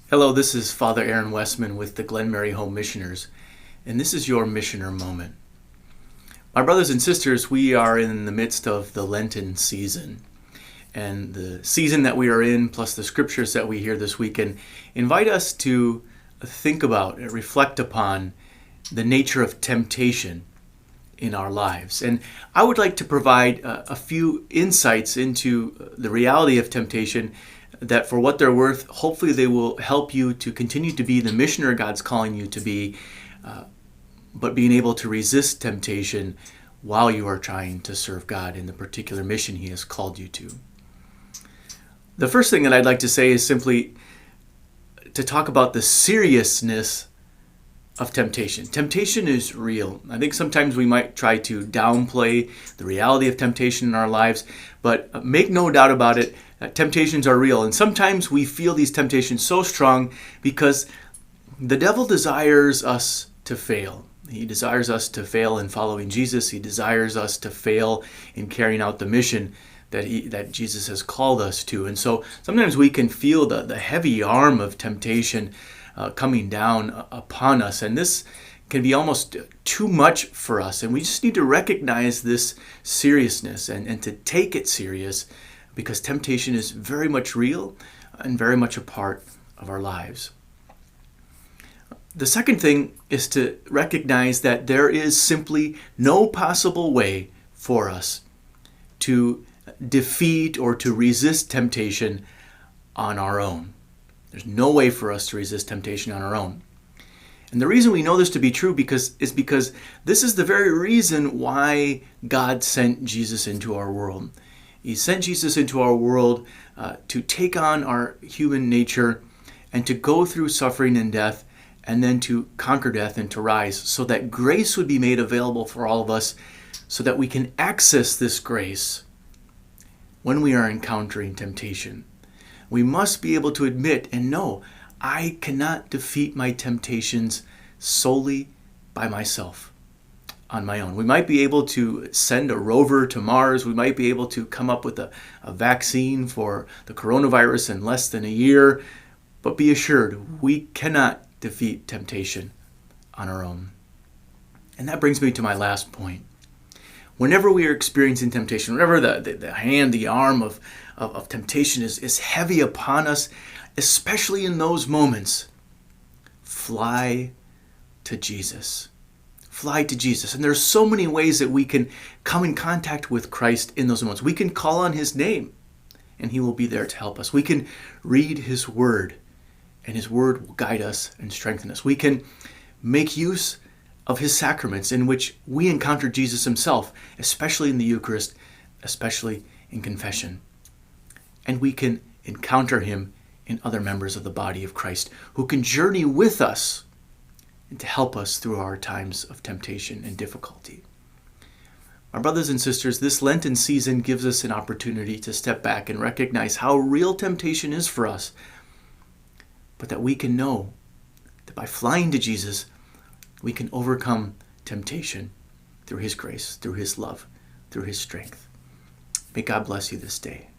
Hello, this is Father Aaron Westman with the Glen Mary Home Missioners, and this is your Missioner Moment. My brothers and sisters, we are in the midst of the Lenten season, and the season that we are in, plus the scriptures that we hear this weekend, invite us to think about and reflect upon the nature of temptation in our lives. And I would like to provide a few insights into the reality of temptation that, for what they're worth, hopefully they will help you to continue to be the missioner God's calling you to be, but being able to resist temptation while you are trying to serve God in the particular mission He has called you to. The first thing that I'd like to say is simply to talk about the seriousness of temptation. Temptation is real. I think sometimes we might try to downplay the reality of temptation in our lives, but make no doubt about it, temptations are real. And sometimes we feel these temptations so strong because the devil desires us to fail. He desires us to fail in following Jesus. He desires us to fail in carrying out the mission that Jesus has called us to. And so sometimes we can feel the heavy arm of temptation coming down upon us, and this can be almost too much for us, and we just need to recognize this seriousness and to take it serious, because temptation is very much real and very much a part of our lives. The second thing is to recognize that there is simply no possible way for us to defeat or to resist temptation on our own. There's no way for us to resist temptation on our own. And the reason we know this to be true is because this is the very reason why God sent Jesus into our world. He sent Jesus into our world to take on our human nature and to go through suffering and death, and then to conquer death and to rise, so that grace would be made available for all of us, so that we can access this grace when we are encountering temptation. We must be able to admit and know, I cannot defeat my temptations solely by myself, on my own. We might be able to send a rover to Mars. We might be able to come up with a vaccine for the coronavirus in less than a year. But be assured, we cannot defeat temptation on our own. And that brings me to my last point. Whenever we are experiencing temptation, whenever the hand, the arm of temptation is heavy upon us, especially in those moments, fly to Jesus. Fly to Jesus. And there's so many ways that we can come in contact with Christ in those moments. We can call on His name, and He will be there to help us. We can read His Word, and His Word will guide us and strengthen us. We can make use of His sacraments, in which we encounter Jesus Himself, especially in the Eucharist, especially in confession. And we can encounter Him in other members of the body of Christ, who can journey with us and to help us through our times of temptation and difficulty. My brothers and sisters, this Lenten season gives us an opportunity to step back and recognize how real temptation is for us, but that we can know that by flying to Jesus, we can overcome temptation through His grace, through His love, through His strength. May God bless you this day.